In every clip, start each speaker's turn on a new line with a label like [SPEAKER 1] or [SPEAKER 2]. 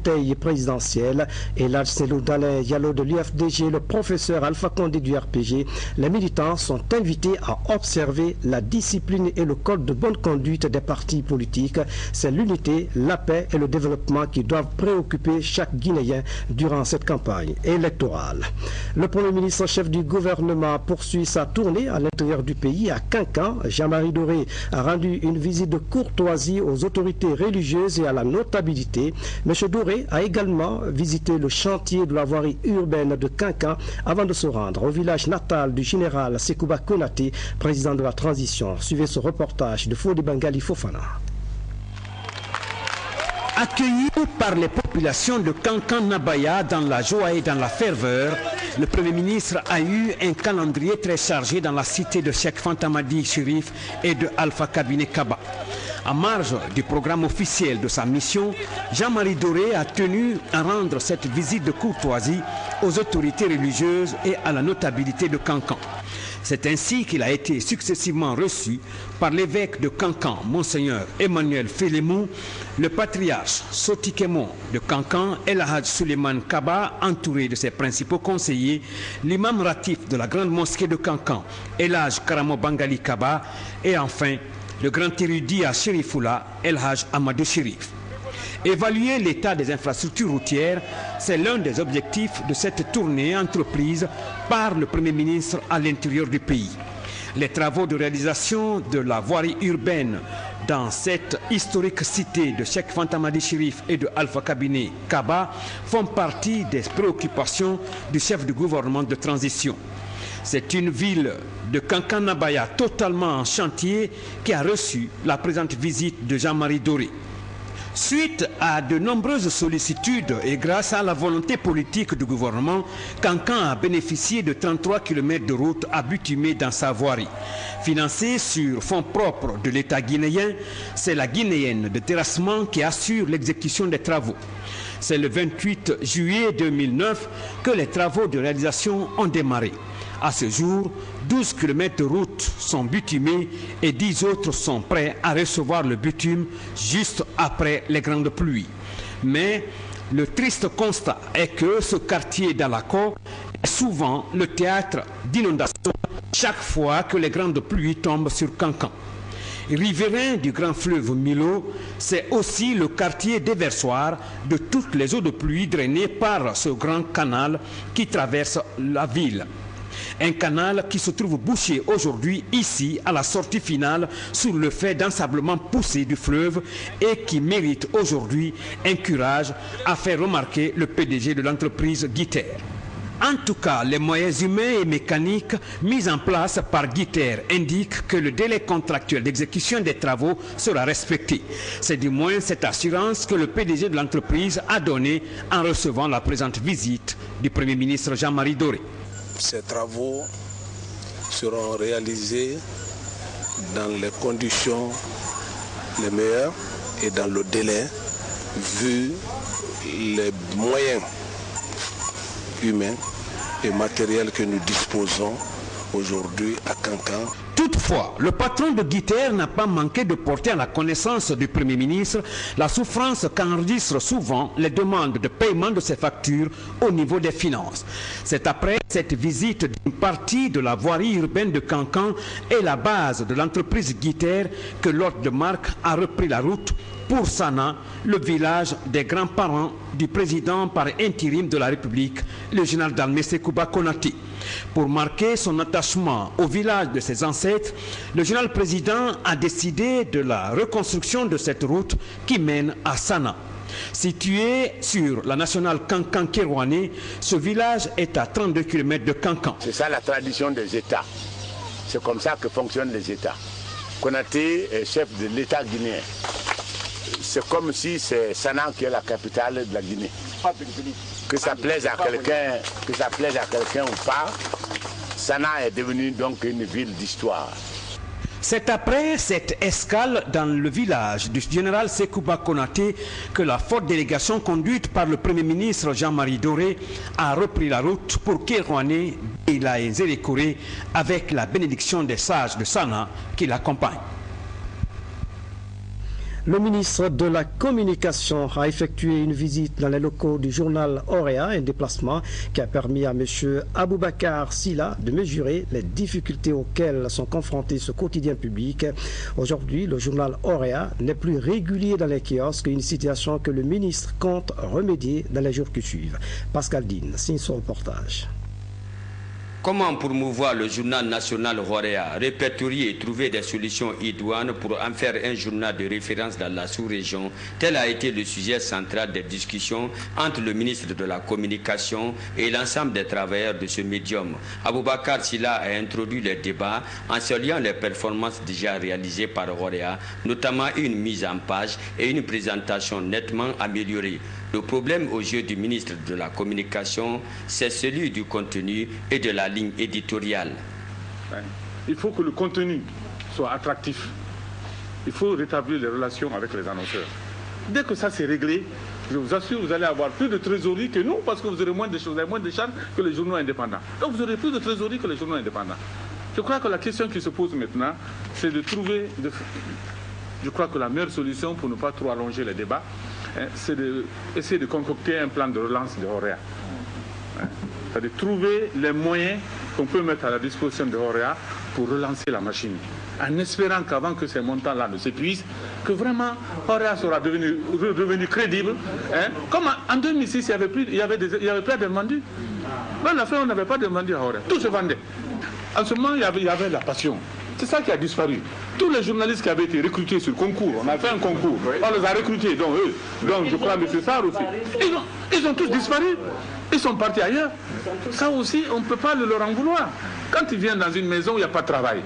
[SPEAKER 1] bouteille présidentielle. Et là, c'est le Dalin Yallo de l'UFDG, le professeur Alpha Condé du RPG. Les militants sont invités à observer la discipline et le code de bonne conduite des partis politiques. C'est l'unité, la paix et le développement qui doivent préoccuper chaque Guinéen durant cette campagne électorale. Le Premier ministre chef du gouvernement poursuit sa tournée à l'intérieur du pays. À Kankan, Jean-Marie Doré a rendu une visite de courtoisie aux autorités religieuses et à la notabilité. M. Doré a également visité le chantier de la voirie urbaine de Kankan avant de se rendre au village natal du général Sekouba Konaté, président de la transition. Suivez ce reportage de Fodi Bangali Fofana.
[SPEAKER 2] Accueilli par les populations de Kankan-Nabaya dans la joie et dans la ferveur, le Premier ministre a eu un calendrier très chargé dans la cité de Cheikh Fantamadi Chérif et de Alpha Kabiné Kaba. En marge du programme officiel de sa mission, Jean-Marie Doré a tenu à rendre cette visite de courtoisie aux autorités religieuses et à la notabilité de Kankan. C'est ainsi qu'il a été successivement reçu par l'évêque de Kankan, Monseigneur Emmanuel Félémou, le patriarche Sotikemon de Kankan, El Hadj Suleiman Kaba, entouré de ses principaux conseillers, l'imam ratif de la grande mosquée de Kankan, El Hadj Karamo Bangali Kaba, et enfin le grand érudit à Chérifoula, El Hadj Amadou Chérif. Évaluer l'état des infrastructures routières, c'est l'un des objectifs de cette tournée entreprise par le Premier ministre à l'intérieur du pays. Les travaux de réalisation de la voirie urbaine dans cette historique cité de Cheikh Fantamadi Chérif et de Alpha Kabiné Kaba font partie des préoccupations du chef du gouvernement de transition. C'est une ville de Kankan-Nabaya totalement en chantier qui a reçu la présente visite de Jean-Marie Doré. Suite à de nombreuses sollicitudes et grâce à la volonté politique du gouvernement, Kankan a bénéficié de 33 km de route à bitumée dans sa voirie. Financée sur fonds propres de l'État guinéen, c'est la guinéenne de terrassement qui assure l'exécution des travaux. C'est le 28 juillet 2009 que les travaux de réalisation ont démarré. À ce jour, 12 km de route sont bitumés et 10 autres sont prêts à recevoir le bitume juste après les grandes pluies. Mais le triste constat est que ce quartier d'Alako est souvent le théâtre d'inondations chaque fois que les grandes pluies tombent sur Kankan. Riverain du grand fleuve Milo, c'est aussi le quartier déversoir de toutes les eaux de pluie drainées par ce grand canal qui traverse la ville. Un canal qui se trouve bouché aujourd'hui ici à la sortie finale sur le fait d'ensablement poussé du fleuve et qui mérite aujourd'hui un curage, a fait remarquer le PDG de l'entreprise Guiter. En tout cas, les moyens humains et mécaniques mis en place par Guiter indiquent que le délai contractuel d'exécution des travaux sera respecté. C'est du moins cette assurance que le PDG de l'entreprise a donnée en recevant la présente visite du Premier ministre Jean-Marie Doré.
[SPEAKER 3] Ces travaux seront réalisés dans les conditions les meilleures et dans le délai, vu les moyens humains et matériels que nous disposons aujourd'hui à Kankan.
[SPEAKER 2] Toutefois, le patron de Guiter n'a pas manqué de porter à la connaissance du Premier ministre la souffrance qu'enregistrent souvent les demandes de paiement de ces factures au niveau des finances. C'est après cette visite d'une partie de la voirie urbaine de Kankan et la base de l'entreprise Guiter que l'hôte de marque a repris la route pour Sana, le village des grands-parents du président par intérim de la République, le général d'Almé Sekouba Konaté. Pour marquer son attachement au village de ses ancêtres, le général président a décidé de la reconstruction de cette route qui mène à Sana. Situé sur la nationale Kankan-Kérouané, ce village est à 32 km de Kankan.
[SPEAKER 4] C'est ça la tradition des États. C'est comme ça que fonctionnent les États. Konaté est chef de l'État guinéen. C'est comme si c'est Sana qui est la capitale de la Guinée. Que ça plaise à quelqu'un ou pas, Sana est devenue donc une ville d'histoire.
[SPEAKER 2] C'est après cette escale dans le village du général Sekouba Konaté que la forte délégation conduite par le Premier ministre Jean-Marie Doré a repris la route pour Kérouané, Beila et Zérékouré avec la bénédiction des sages de Sana qui l'accompagnent.
[SPEAKER 1] Le ministre de la Communication a effectué une visite dans les locaux du journal Auréa, un déplacement qui a permis à M. Aboubacar Silla de mesurer les difficultés auxquelles sont confrontés ce quotidien public. Aujourd'hui, le journal Auréa n'est plus régulier dans les kiosques, une situation que le ministre compte remédier dans les jours qui suivent. Pascal Dine signe son reportage.
[SPEAKER 5] Comment promouvoir le journal national Auréa, répertorier et trouver des solutions idoines pour en faire un journal de référence dans la sous-région? Tel a été le sujet central des discussions entre le ministre de la Communication et l'ensemble des travailleurs de ce médium. Aboubacar Silla a introduit les débats en saluant les performances déjà réalisées par Auréa, notamment une mise en page et une présentation nettement améliorée. Le problème aux yeux du ministre de la Communication, c'est celui du contenu et de la ligne éditoriale.
[SPEAKER 6] Il faut que le contenu soit attractif. Il faut rétablir les relations avec les annonceurs. Dès que ça c'est réglé, je vous assure, vous allez avoir plus de trésorerie que nous, parce que vous aurez moins de choses, moins de charges que les journaux indépendants. Donc vous aurez plus de trésorerie que les journaux indépendants. Je crois que la question qui se pose maintenant, c'est de trouver... Je crois que la meilleure solution pour ne pas trop allonger les débats, c'est d'essayer de concocter un plan de relance de Auréa. C'est de trouver les moyens qu'on peut mettre à la disposition de Auréa pour relancer la machine. En espérant qu'avant que ces montants-là ne s'épuisent, que vraiment Auréa sera devenu crédible. Comme en 2006, il n'y avait pas de vendus. Mais à la fin, on n'avait pas de vendus à Auréa. Tout se vendait. En ce moment, il y avait la passion. C'est ça qui a disparu. Tous les journalistes qui avaient été recrutés sur concours, on a fait un concours, on les a recrutés, donc eux, donc je crois M. Sarr aussi. Ils ont tous disparu. Ils sont partis ailleurs. Ça aussi, on ne peut pas leur en vouloir. Quand ils viennent dans une maison, il n'y a pas de travail.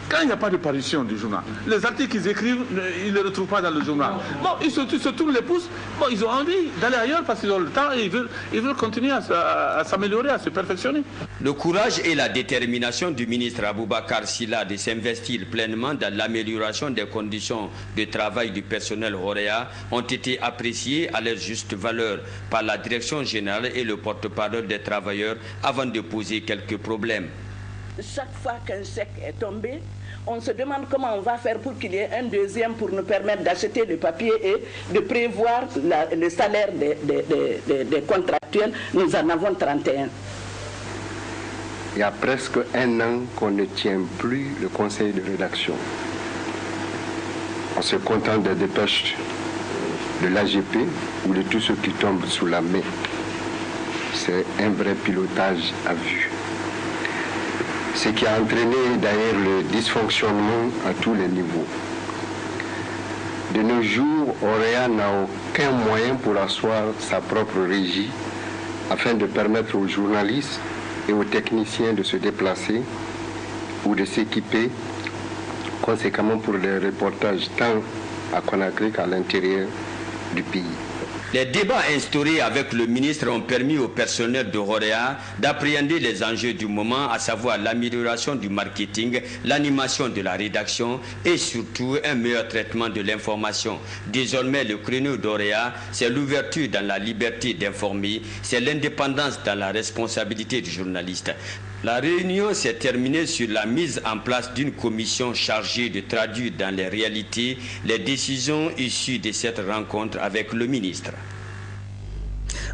[SPEAKER 6] Quand il n'y a pas de parution du journal, les articles qu'ils écrivent, ils ne les retrouvent pas dans le journal. Bon, ils se tournent les pouces, bon, ils ont envie d'aller ailleurs parce qu'ils ont le temps et ils veulent continuer à s'améliorer, à se perfectionner.
[SPEAKER 5] Le courage et la détermination du ministre Aboubacar Silla de s'investir pleinement dans l'amélioration des conditions de travail du personnel Auréa ont été appréciés à leur juste valeur par la direction générale et le porte-parole des travailleurs avant de poser quelques problèmes.
[SPEAKER 7] Chaque fois qu'un chèque est tombé, on se demande comment on va faire pour qu'il y ait un deuxième pour nous permettre d'acheter le papier et de prévoir le salaire des contractuels. Nous en avons 31.
[SPEAKER 8] Il y a presque un an qu'on ne tient plus le conseil de rédaction. On se contente des dépêches de l'AGP ou de tout ce qui tombe sous la main. C'est un vrai pilotage à vue. Ce qui a entraîné d'ailleurs le dysfonctionnement à tous les niveaux. De nos jours, Auréa n'a aucun moyen pour asseoir sa propre régie afin de permettre aux journalistes et aux techniciens de se déplacer ou de s'équiper conséquemment pour les reportages tant à Conakry qu'à l'intérieur du pays.
[SPEAKER 5] Les débats instaurés avec le ministre ont permis au personnel de Auréa d'appréhender les enjeux du moment, à savoir l'amélioration du marketing, l'animation de la rédaction et surtout un meilleur traitement de l'information. Désormais, le créneau d'Auréa, c'est l'ouverture dans la liberté d'informer, c'est l'indépendance dans la responsabilité du journaliste. La réunion s'est terminée sur la mise en place d'une commission chargée de traduire dans les réalités les décisions issues de cette rencontre avec le ministre.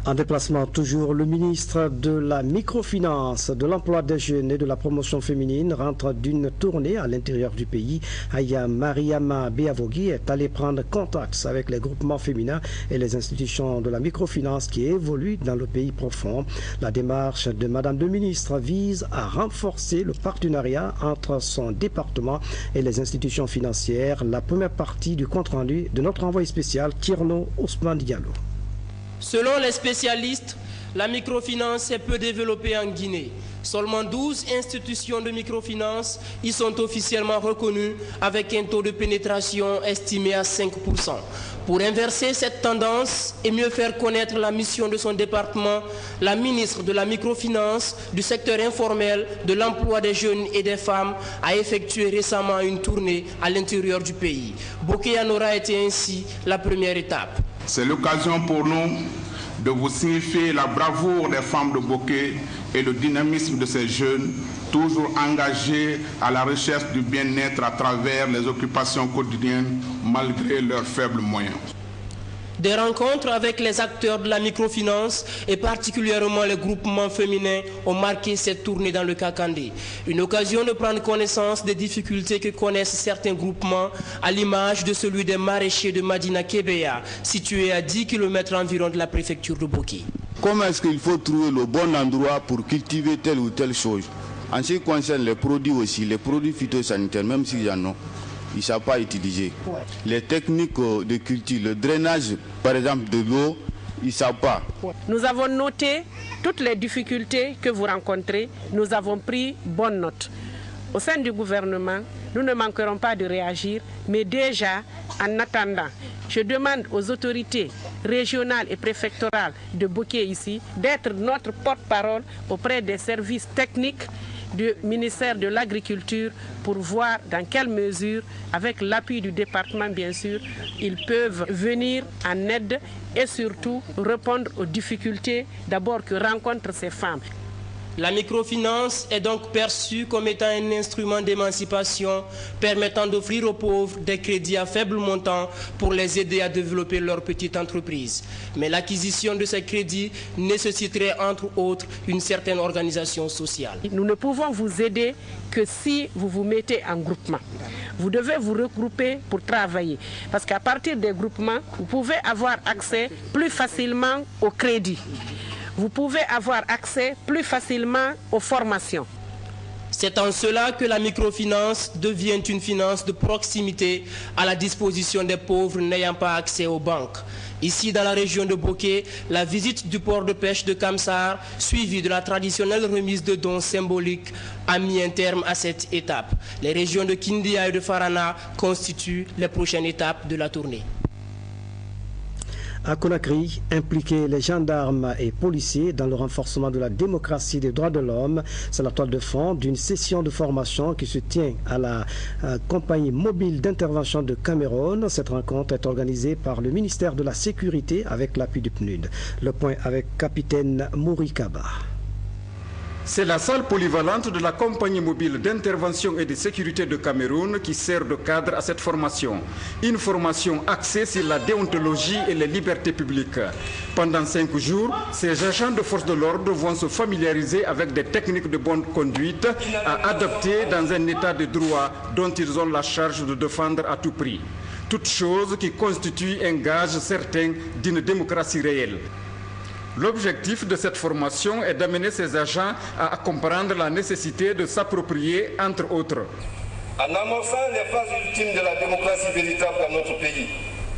[SPEAKER 1] En déplacement toujours, le ministre de la microfinance, de l'emploi des jeunes et de la promotion féminine rentre d'une tournée à l'intérieur du pays. Aya Mariama Beavogui est allé prendre contact avec les groupements féminins et les institutions de la microfinance qui évoluent dans le pays profond. La démarche de Madame le ministre vise à renforcer le partenariat entre son département et les institutions financières. La première partie du compte-rendu de notre envoyé spécial, Tierno Ousmane Diallo.
[SPEAKER 9] Selon les spécialistes, la microfinance est peu développée en Guinée. Seulement 12 institutions de microfinance y sont officiellement reconnues avec un taux de pénétration estimé à 5%. Pour inverser cette tendance et mieux faire connaître la mission de son département, la ministre de la microfinance, du secteur informel, de l'emploi des jeunes et des femmes a effectué récemment une tournée à l'intérieur du pays. Boké en aura été ainsi la première étape.
[SPEAKER 10] C'est l'occasion pour nous de vous signifier la bravoure des femmes de Boké et le dynamisme de ces jeunes toujours engagés à la recherche du bien-être à travers les occupations quotidiennes malgré leurs faibles moyens.
[SPEAKER 9] Des rencontres avec les acteurs de la microfinance et particulièrement les groupements féminins ont marqué cette tournée dans le Kakandé. Une occasion de prendre connaissance des difficultés que connaissent certains groupements, à l'image de celui des maraîchers de Madina Kebeya, situé à 10 km environ de la préfecture de Boké.
[SPEAKER 11] Comment est-ce qu'il faut trouver le bon endroit pour cultiver telle ou telle chose? En ce qui concerne les produits aussi, les produits phytosanitaires, même s'il y en a, ils ne savent pas utiliser. Les techniques de culture, le drainage par exemple de l'eau, ils ne savent pas.
[SPEAKER 12] Nous avons noté toutes les difficultés que vous rencontrez, nous avons pris bonne note. Au sein du gouvernement, nous ne manquerons pas de réagir, mais déjà, en attendant, je demande aux autorités régionales et préfectorales de Boké ici d'être notre porte-parole auprès des services techniques du ministère de l'Agriculture pour voir dans quelle mesure, avec l'appui du département bien sûr, ils peuvent venir en aide et surtout répondre aux difficultés d'abord que rencontrent ces femmes.
[SPEAKER 9] La microfinance est donc perçue comme étant un instrument d'émancipation permettant d'offrir aux pauvres des crédits à faible montant pour les aider à développer leur petite entreprise. Mais l'acquisition de ces crédits nécessiterait entre autres une certaine organisation sociale.
[SPEAKER 12] Nous ne pouvons vous aider que si vous vous mettez en groupement. Vous devez vous regrouper pour travailler. Parce qu'à partir des groupements, vous pouvez avoir accès plus facilement au crédit. Vous pouvez avoir accès plus facilement aux formations.
[SPEAKER 9] C'est en cela que la microfinance devient une finance de proximité à la disposition des pauvres n'ayant pas accès aux banques. Ici, dans la région de Boké, la visite du port de pêche de Kamsar, suivie de la traditionnelle remise de dons symboliques, a mis un terme à cette étape. Les régions de Kindia et de Farana constituent les prochaines étapes de la tournée.
[SPEAKER 1] À Conakry, impliquer les gendarmes et policiers dans le renforcement de la démocratie et des droits de l'homme, c'est la toile de fond d'une session de formation qui se tient à la compagnie mobile d'intervention de Cameroun. Cette rencontre est organisée par le ministère de la Sécurité avec l'appui du PNUD. Le point avec capitaine Mourikaba.
[SPEAKER 13] C'est la salle polyvalente de la compagnie mobile d'intervention et de sécurité de Cameroun qui sert de cadre à cette formation. Une formation axée sur la déontologie et les libertés publiques. Pendant 5 jours, ces agents de force de l'ordre vont se familiariser avec des techniques de bonne conduite à adopter dans un état de droit dont ils ont la charge de défendre à tout prix. Toute chose qui constitue un gage certain d'une démocratie réelle. L'objectif de cette formation est d'amener ces agents à comprendre la nécessité de s'approprier, entre autres,
[SPEAKER 14] en amorçant les phases ultimes de la démocratie véritable dans notre pays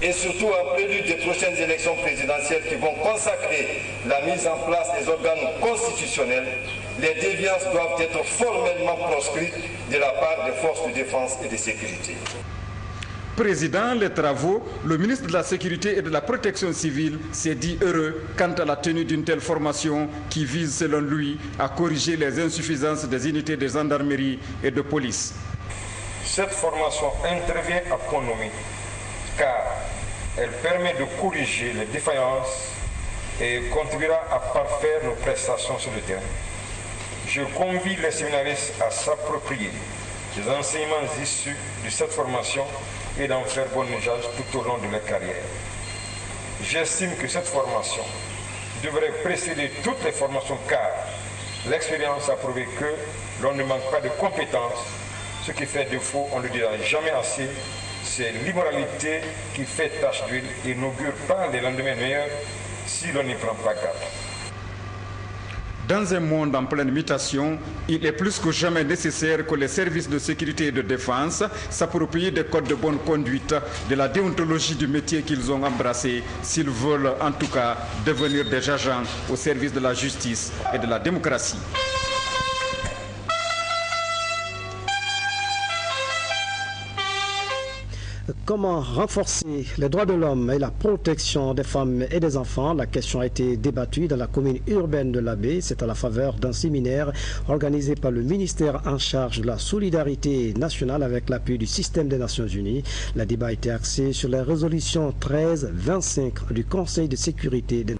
[SPEAKER 14] et surtout en prélude des prochaines élections présidentielles qui vont consacrer la mise en place des organes constitutionnels, les déviances doivent être formellement proscrites de la part des forces de défense et de sécurité.
[SPEAKER 13] Président les travaux, le ministre de la Sécurité et de la Protection civile s'est dit heureux quant à la tenue d'une telle formation qui vise, selon lui, à corriger les insuffisances des unités de gendarmerie et de police.
[SPEAKER 15] Cette formation intervient à Konomi car elle permet de corriger les défaillances et contribuera à parfaire nos prestations sur le terrain. Je convie les séminaristes à s'approprier des enseignements issus de cette formation et d'en faire bon usage tout au long de leur carrière. J'estime que cette formation devrait précéder toutes les formations car l'expérience a prouvé que l'on ne manque pas de compétences. Ce qui fait défaut, on ne le dira jamais assez, c'est l'immoralité qui fait tache d'huile et n'augure pas les lendemains meilleurs si l'on n'y prend pas garde.
[SPEAKER 13] Dans un monde en pleine mutation, il est plus que jamais nécessaire que les services de sécurité et de défense s'approprient des codes de bonne conduite, de la déontologie du métier qu'ils ont embrassé, s'ils veulent en tout cas devenir des agents au service de la justice et de la démocratie.
[SPEAKER 1] Comment renforcer les droits de l'homme et la protection des femmes et des enfants? La question a été débattue dans la commune urbaine de l'Abbé. C'est à la faveur d'un séminaire organisé par le ministère en charge de la solidarité nationale avec l'appui du système des Nations Unies. Le débat a été axé sur la résolution 1325 du Conseil de sécurité des